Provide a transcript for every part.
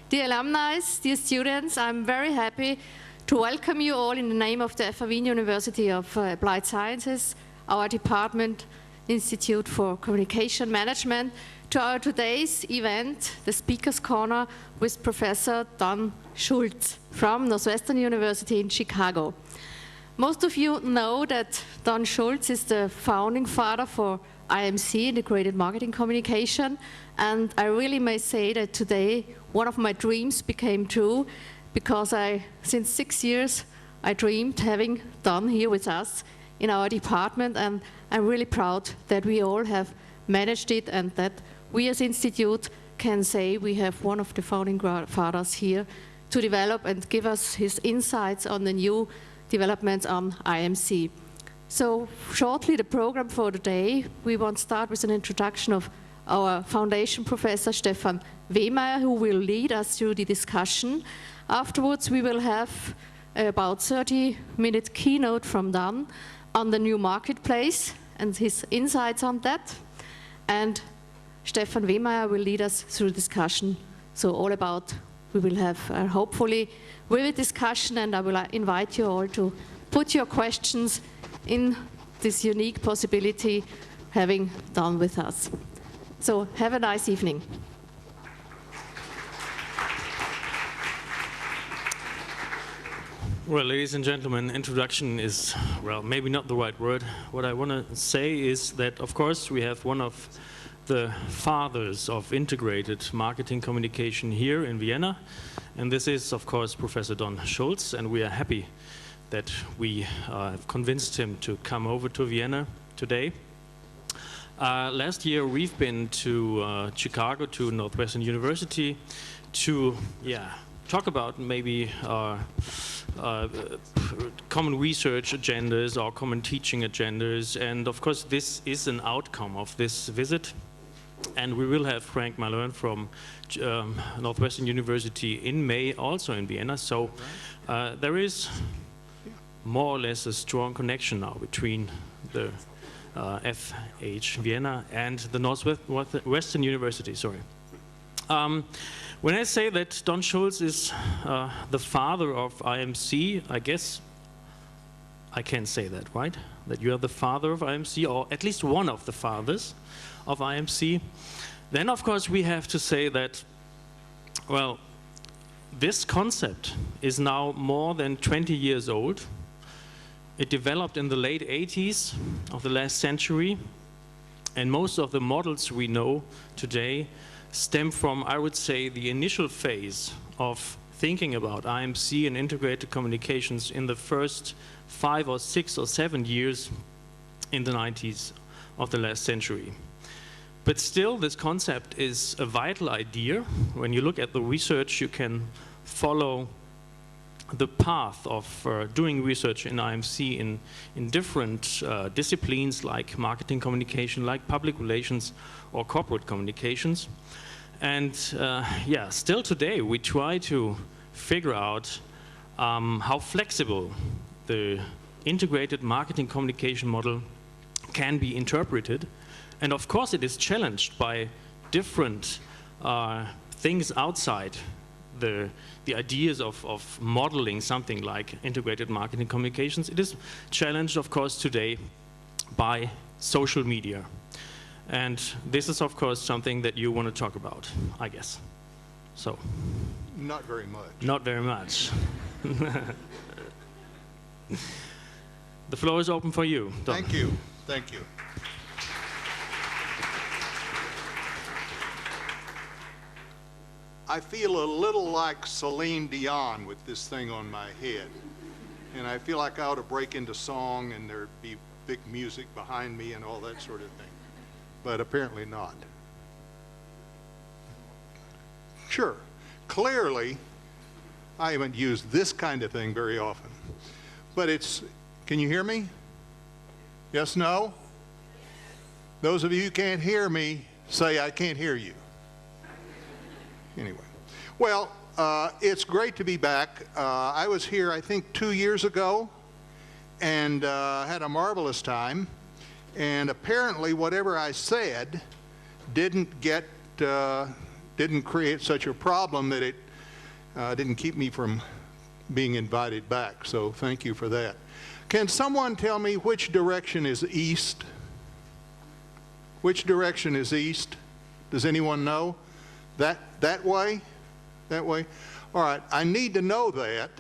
Dear alumni, dear students, I'm very happy to welcome you all in the name of the FHWien University of Applied Sciences, our department, Institute for Communication Management, to our today's event, the Speaker's Corner, with Professor Don Schultz from Northwestern University in Chicago. Most of you know that Don Schultz is the founding father for IMC, Integrated Marketing Communication, and I really may say that today one of my dreams became true, because since 6 years I dreamed having Don here with us in our department, and I'm really proud that we all have managed it and that we as Institute can say we have one of the founding fathers here to develop and give us his insights on the new developments on IMC. So shortly the program for today, we want to start with an introduction of our foundation professor Stefan Wehmeyer, who will lead us through the discussion. Afterwards we will have about 30-minute keynote from Don on the new marketplace and his insights on that. And Stefan Wehmeyer will lead us through the discussion. So all about, we will have hopefully vivid discussion, and I will invite you all to put your questions in this unique possibility having Don with us. So have a nice evening. Well, ladies and gentlemen, introduction is, well, maybe not the right word. What I want to say is that, of course, we have one of the fathers of integrated marketing communication here in Vienna, and this is, of course, Professor Don Schultz, and we are happy that we have convinced him to come over to Vienna today. Last year we've been to Chicago, to Northwestern University, to talk about maybe common research agendas or common teaching agendas, and of course this is an outcome of this visit. And we will have Frank Malone from Northwestern University in May, also in Vienna. So there is more or less a strong connection now between the FH Vienna and the Northwestern University. Sorry. When I say that Don Schultz is the father of IMC, I guess I can say that, right? That you are the father of IMC, or at least one of the fathers of IMC. Then, of course, we have to say that, well, this concept is now more than 20 years old. It developed in the late 80s of the last century, and most of the models we know today stem from, I would say, the initial phase of thinking about IMC and integrated communications in the first 5 or 6 or 7 years in the 90s of the last century. But still, this concept is a vital idea. When you look at the research, you can follow the path of doing research in IMC in different disciplines like marketing communication, like public relations or corporate communications. And still today we try to figure out how flexible the integrated marketing communication model can be interpreted. And of course it is challenged by different things outside the ideas of modeling something like integrated marketing communications. It is challenged, of course, today by social media. And this is, of course, something that you want to talk about, I guess. So. Not very much. Not very much. The floor is open for you, Don. Thank you. Thank you. I feel a little like Celine Dion with this thing on my head. And I feel like I ought to break into song and there'd be big music behind me and all that sort of thing. But apparently not. Sure. Clearly, I haven't used this kind of thing very often. But it's, can you hear me? Yes, no? Those of you who can't hear me, say I can't hear you. Anyway, well, it's great to be back. I was here, I think, 2 years ago, and had a marvelous time. And apparently, whatever I said didn't create such a problem that it Didn't keep me from being invited back, so thank you for that. Can someone tell me which direction is east? Which direction is east? Does anyone know? That way? That way? All right, I need to know that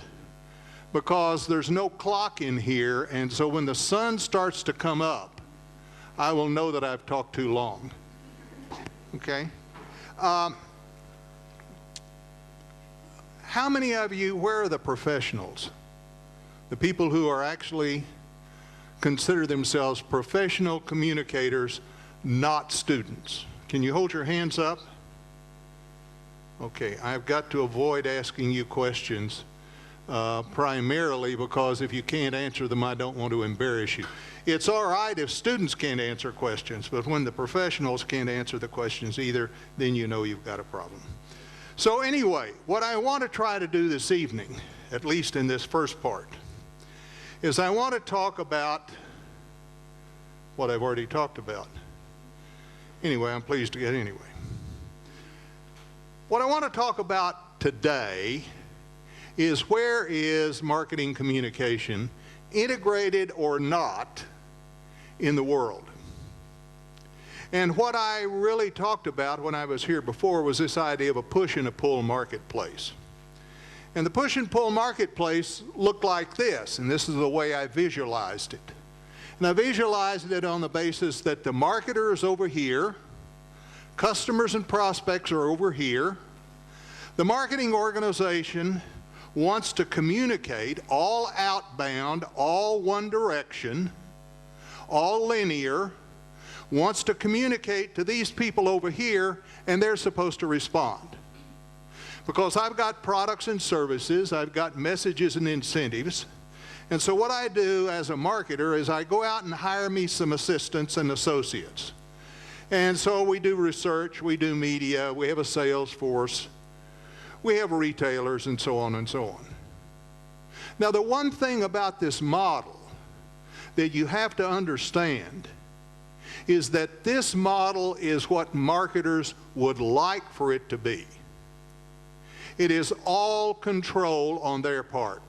because there's no clock in here, and so when the sun starts to come up, I will know that I've talked too long. Okay? How many of you, where are the professionals? The people who are actually consider themselves professional communicators, not students. Can you hold your hands up? Okay, I've got to avoid asking you questions primarily because if you can't answer them, I don't want to embarrass you. It's all right if students can't answer questions, but when the professionals can't answer the questions either, then you know you've got a problem. So anyway, what I want to try to do this evening, at least in this first part, is I want to talk about what I've already talked about. Anyway, I'm pleased to get anyway. What I want to talk about today is where is marketing communication, integrated or not, in the world. And what I really talked about when I was here before was this idea of a push and a pull marketplace. And the push and pull marketplace looked like this, and this is the way I visualized it. And I visualized it on the basis that the marketer is over here, customers and prospects are over here, the marketing organization wants to communicate all outbound, all one direction, all linear, wants to communicate to these people over here, and they're supposed to respond. Because I've got products and services, I've got messages and incentives, and so what I do as a marketer is I go out and hire me some assistants and associates. And so we do research, we do media, we have a sales force, we have retailers, and so on and so on. Now the one thing about this model that you have to understand is that this model is what marketers would like for it to be. It is all control on their part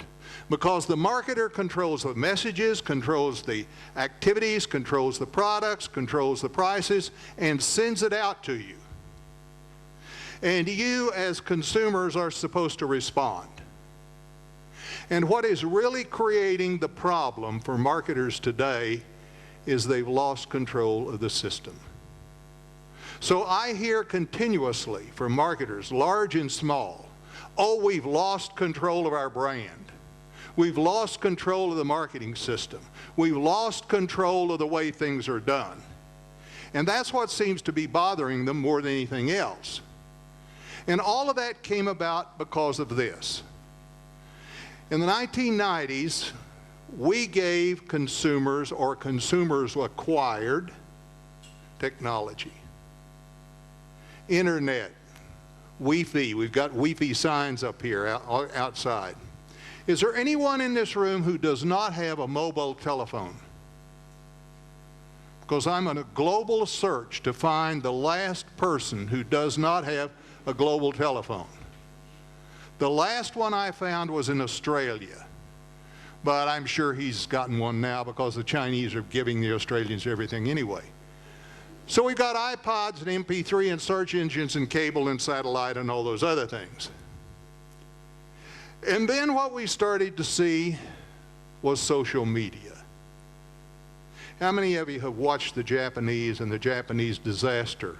because the marketer controls the messages, controls the activities, controls the products, controls the prices, and sends it out to you. And you as consumers are supposed to respond. And what is really creating the problem for marketers today is they've lost control of the system. So I hear continuously from marketers, large and small, oh, we've lost control of our brand. We've lost control of the marketing system. We've lost control of the way things are done. And that's what seems to be bothering them more than anything else. And all of that came about because of this. In the 1990s, we gave consumers, or consumers acquired, technology, internet, Wi-Fi. We've got Wi-Fi signs up here outside. Is there anyone in this room who does not have a mobile telephone? Because I'm on a global search to find the last person who does not have a global telephone. The last one I found was in Australia, but I'm sure he's gotten one now because the Chinese are giving the Australians everything anyway. So we've got iPods and MP3 and search engines and cable and satellite and all those other things. And then what we started to see was social media. How many of you have watched the Japanese and the Japanese disaster?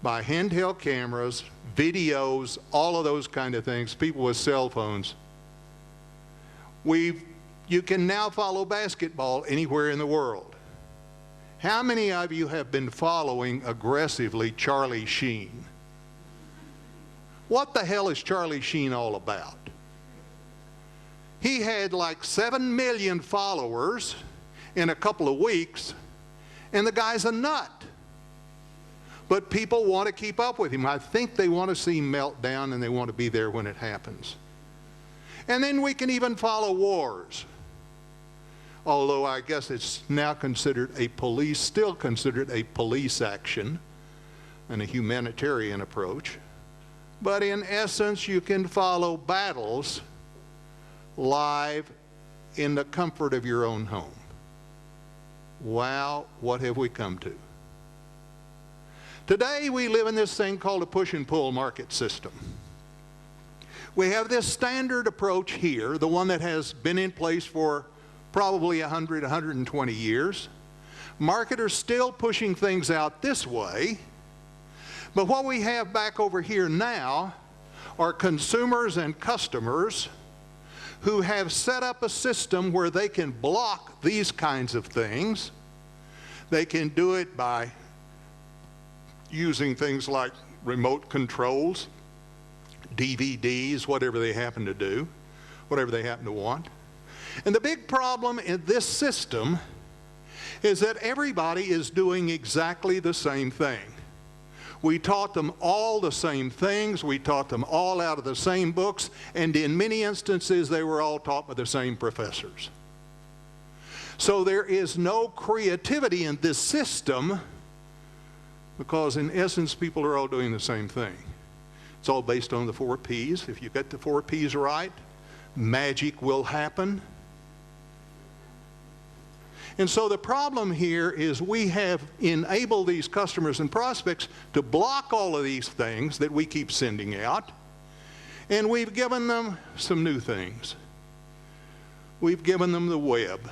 By handheld cameras, videos, all of those kind of things, people with cell phones. You can now follow basketball anywhere in the world. How many of you have been following aggressively Charlie Sheen? What the hell is Charlie Sheen all about? He had like 7 million followers in a couple of weeks, and the guy's a nut. But people want to keep up with him. I think they want to see him melt down, and they want to be there when it happens. And then we can even follow wars. Although I guess it's now considered still considered a police action and a humanitarian approach. but in essence, you can follow battles live in the comfort of your own home. Wow, what have we come to? Today, we live in this thing called a push and pull market system. We have this standard approach here, the one that has been in place for probably 100, 120 years. Marketers still pushing things out this way, but what we have back over here now are consumers and customers who have set up a system where they can block these kinds of things. They can do it by using things like remote controls, DVDs, whatever they happen to do, whatever they happen to want. And the big problem in this system is that everybody is doing exactly the same thing. We taught them all the same things. We taught them all out of the same books. And in many instances, they were all taught by the same professors. So there is no creativity in this system because, in essence, people are all doing the same thing. It's all based on the 4 Ps. If you get the 4 Ps right, magic will happen. And so the problem here is we have enabled these customers and prospects to block all of these things that we keep sending out, and we've given them some new things. We've given them the web.